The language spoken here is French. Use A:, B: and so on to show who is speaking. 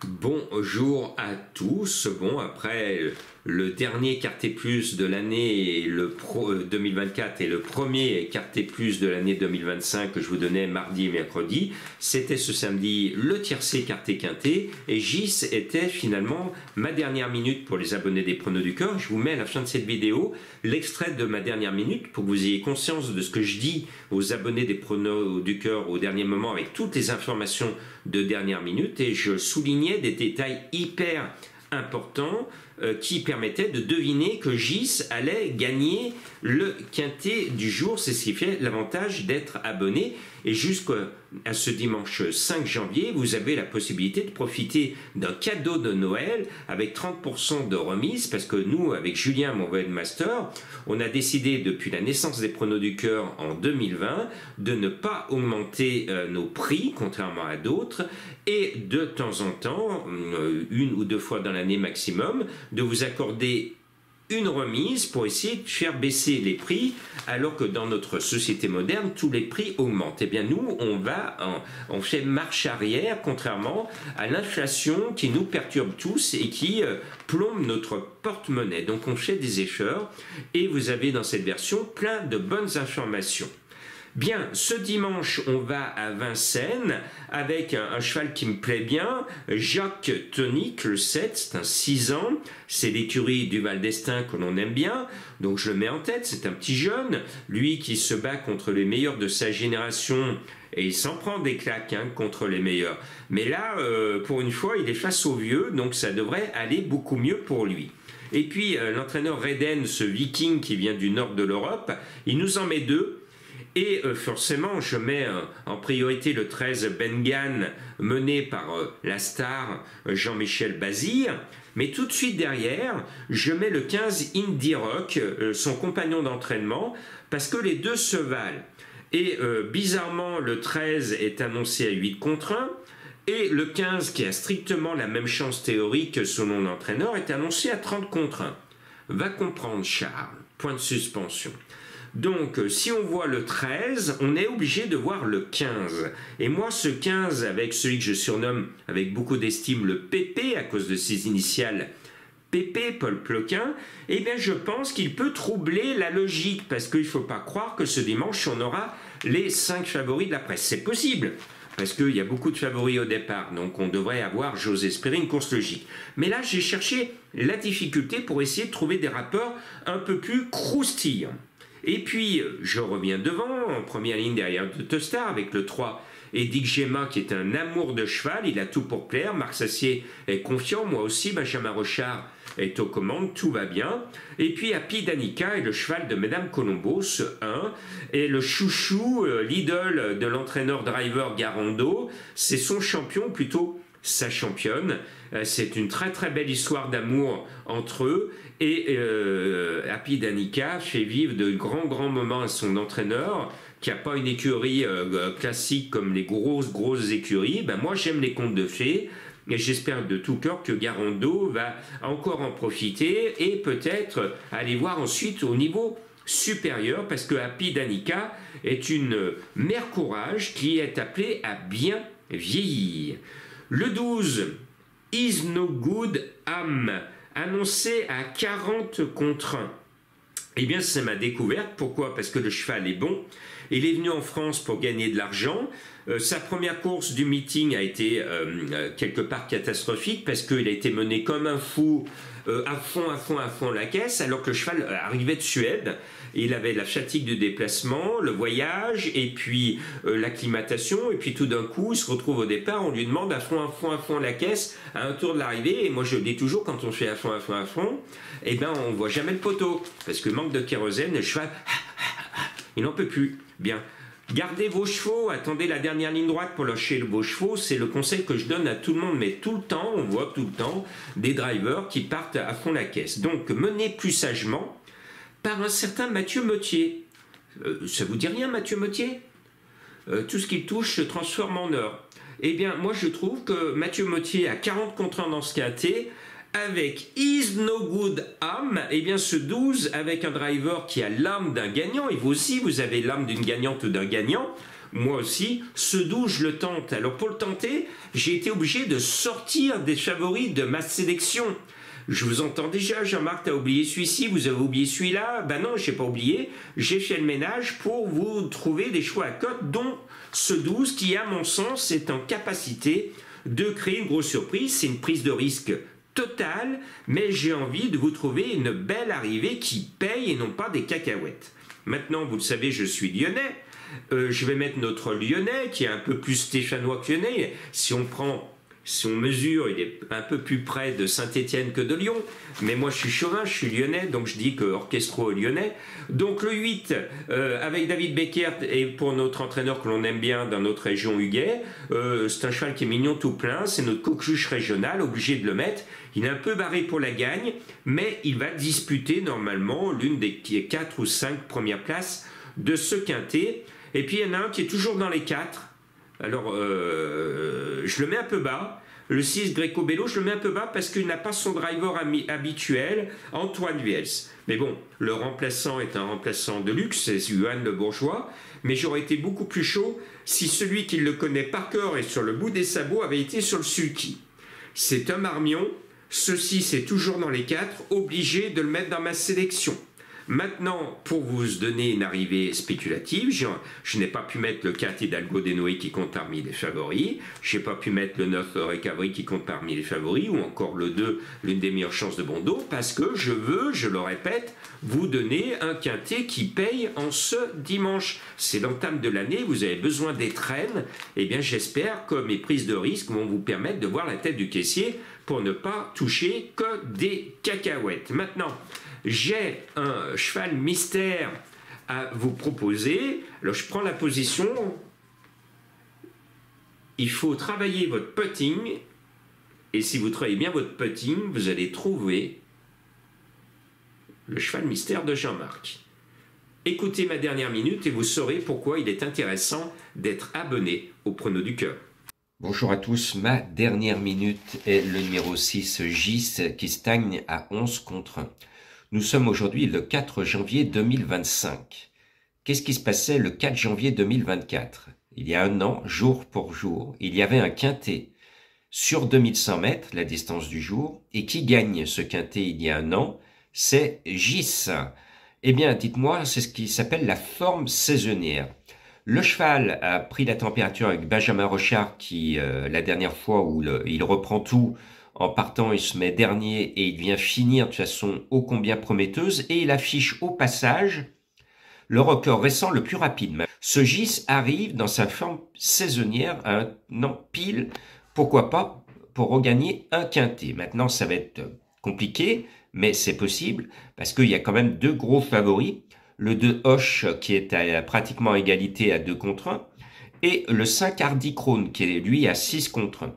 A: Bonjour à tous. Bon, après le dernier Quarté Plus de l'année 2024 et le premier Quarté Plus de l'année 2025 que je vous donnais mardi et mercredi, c'était ce samedi le tiercé Quarté Quinté et Gis était finalement ma dernière minute pour les abonnés des Pronos du Cœur. Je vous mets à la fin de cette vidéo l'extrait de ma dernière minute pour que vous ayez conscience de ce que je dis aux abonnés des Pronos du Cœur au dernier moment avec toutes les informations de dernière minute et je soulignais des détails hyper importants qui permettaient de deviner que Gis allait gagner le quintet du jour. C'est ce qui fait l'avantage d'être abonné. Et jusqu'à ce dimanche 5 janvier, vous avez la possibilité de profiter d'un cadeau de Noël avec 30% de remise parce que nous, avec Julien, mon webmaster, on a décidé depuis la naissance des Pronos du Cœur en 2020 de ne pas augmenter nos prix, contrairement à d'autres, et de temps en temps, une ou deux fois dans l'année maximum, de vous accorder une remise pour essayer de faire baisser les prix alors que dans notre société moderne tous les prix augmentent. Eh bien nous on fait marche arrière contrairement à l'inflation qui nous perturbe tous et qui plombe notre porte-monnaie. Donc on fait des écheurs et vous avez dans cette version plein de bonnes informations. Bien, ce dimanche, on va à Vincennes avec un cheval qui me plaît bien, Jacques Tonic, le 7, c'est un 6 ans, c'est l'écurie du Val d'Estaing que l'on aime bien, donc je le mets en tête, c'est un petit jeune, lui qui se bat contre les meilleurs de sa génération, et il s'en prend des claques contre les meilleurs. Mais là, pour une fois, il est face aux vieux, donc ça devrait aller beaucoup mieux pour lui. Et puis, l'entraîneur Reden, ce viking qui vient du nord de l'Europe, il nous en met deux. Et forcément, je mets en priorité le 13 Bengan mené par la star Jean-Michel Bazir. Mais tout de suite derrière, je mets le 15 Indie Rock, son compagnon d'entraînement, parce que les deux se valent. Et bizarrement, le 13 est annoncé à 8 contre 1. Et le 15, qui a strictement la même chance théorique selon l'entraîneur, est annoncé à 30 contre 1. Va comprendre Charles. Point de suspension. Donc, si on voit le 13, on est obligé de voir le 15. Et moi, ce 15, avec celui que je surnomme avec beaucoup d'estime le PP, à cause de ses initiales PP, Paul Ploquin, eh bien, je pense qu'il peut troubler la logique, parce qu'il ne faut pas croire que ce dimanche, on aura les 5 favoris de la presse. C'est possible, parce qu'il y a beaucoup de favoris au départ, donc on devrait avoir, j'ose espérer, une course logique. Mais là, j'ai cherché la difficulté pour essayer de trouver des rapports un peu plus croustillants. Et puis, je reviens devant, en première ligne derrière de Tostar, avec le 3, Edic Gemma, qui est un amour de cheval, il a tout pour plaire, Marc Sassier est confiant, moi aussi, Benjamin Rochard est aux commandes, tout va bien. Et puis, Happy Danica est le cheval de Madame Colombo, ce 1, et le chouchou, l'idole de l'entraîneur driver Garando, c'est son champion, plutôt sa championne. C'est une très très belle histoire d'amour entre eux et Happy Danica fait vivre de grands moments à son entraîneur qui n'a pas une écurie classique comme les grosses écuries. Ben, moi j'aime les contes de fées et j'espère de tout cœur que Garando va encore en profiter et peut-être aller voir ensuite au niveau supérieur parce que Happy Danica est une mère courage qui est appelée à bien vieillir. Le 12, Is No Good Am, annoncé à 40 contre 1. Eh bien, c'est ma découverte. Pourquoi? Parce que le cheval est bon. Il est venu en France pour gagner de l'argent. Sa première course du meeting a été quelque part catastrophique parce qu'il a été mené comme un fou à fond la caisse alors que le cheval arrivait de Suède. Il avait la fatigue du déplacement, le voyage et puis l'acclimatation et puis tout d'un coup il se retrouve au départ, on lui demande à fond la caisse à un tour de l'arrivée et moi je le dis toujours quand on fait à fond et ben on voit jamais le poteau parce que manque de kérosène, le cheval il n'en peut plus. Bien. Gardez vos chevaux, attendez la dernière ligne droite pour lâcher vos chevaux, c'est le conseil que je donne à tout le monde, mais tout le temps, on voit tout le temps des drivers qui partent à fond la caisse. Donc menez plus sagement par un certain Mathieu Mottier. Ça vous dit rien Mathieu Mottier? Tout ce qu'il touche se transforme en or. Eh bien moi je trouve que Mathieu Mottier à 40 contre 1 dans ce quintet avec Is No Good Am, eh bien ce 12 avec un driver qui a l'âme d'un gagnant, et vous aussi vous avez l'âme d'une gagnante ou d'un gagnant, moi aussi, ce 12 je le tente. Alors pour le tenter, j'ai été obligé de sortir des favoris de ma sélection. Je vous entends déjà, Jean-Marc, t'as oublié celui-ci, vous avez oublié celui-là. Ben non, j'ai pas oublié. J'ai fait le ménage pour vous trouver des choix à cote, dont ce 12 qui, à mon sens, est en capacité de créer une grosse surprise. C'est une prise de risque totale, mais j'ai envie de vous trouver une belle arrivée qui paye et non pas des cacahuètes. Maintenant, vous le savez, je suis lyonnais. Je vais mettre notre lyonnais, qui est un peu plus stéphanois que lyonnais. Si on mesure, il est un peu plus près de Saint-Étienne que de Lyon. Mais moi, je suis chauvin, je suis lyonnais, donc je dis que Orchestro est lyonnais. Donc le 8, avec David Beckert, et pour notre entraîneur que l'on aime bien dans notre région Huguet, c'est un cheval qui est mignon tout plein, c'est notre coqueluche régional, obligé de le mettre. Il est un peu barré pour la gagne, mais il va disputer normalement l'une des 4 ou 5 premières places de ce quintet. Et puis il y en a un qui est toujours dans les 4. Alors, je le mets un peu bas. Le 6 Greco Bello, je le mets un peu bas parce qu'il n'a pas son driver habituel, Antoine Viels. Mais bon, le remplaçant est un remplaçant de luxe, c'est Johan Le Bourgeois. Mais j'aurais été beaucoup plus chaud si celui qui le connaît par cœur et sur le bout des sabots avait été sur le sulky. C'est un marmion. Ceci, c'est toujours dans les 4, obligé de le mettre dans ma sélection. Maintenant, pour vous donner une arrivée spéculative, je n'ai pas pu mettre le 4 Hidalgo Denoé qui compte parmi les favoris, je n'ai pas pu mettre le 9 Recovery qui compte parmi les favoris, ou encore le 2, l'une des meilleures chances de Bondo, parce que je veux, je le répète, vous donner un quintet qui paye en ce dimanche. C'est l'entame de l'année, vous avez besoin des traînes, et bien j'espère que mes prises de risque vont vous permettre de voir la tête du caissier pour ne pas toucher que des cacahuètes. Maintenant, j'ai un cheval mystère à vous proposer. Alors je prends la position. Il faut travailler votre putting. Et si vous travaillez bien votre putting, vous allez trouver le cheval mystère de Jean-Marc. Écoutez ma dernière minute et vous saurez pourquoi il est intéressant d'être abonné au Prono du Cœur. Bonjour à tous, ma dernière minute est le numéro 6 Gis qui stagne à 11 contre 1. Nous sommes aujourd'hui le 4 janvier 2025. Qu'est-ce qui se passait le 4 janvier 2024? Il y a un an, jour pour jour, il y avait un quintet sur 2100 mètres, la distance du jour. Et qui gagne ce quintet il y a un an? C'est Gis. Eh bien, dites-moi, c'est ce qui s'appelle la forme saisonnière. Le cheval a pris la température avec Benjamin Rochard qui, la dernière fois où il reprend tout, en partant, il se met dernier et il vient finir de façon ô combien prometteuse et il affiche au passage le record récent le plus rapide. Ce Gis arrive dans sa forme saisonnière à un an pile, pourquoi pas, pour regagner un quintet. Maintenant, ça va être compliqué, mais c'est possible parce qu'il y a quand même 2 gros favoris. Le 2 Hoche qui est à pratiquement égalité à 2 contre 1 et le 5 Hardy Krone qui est lui à 6 contre 1.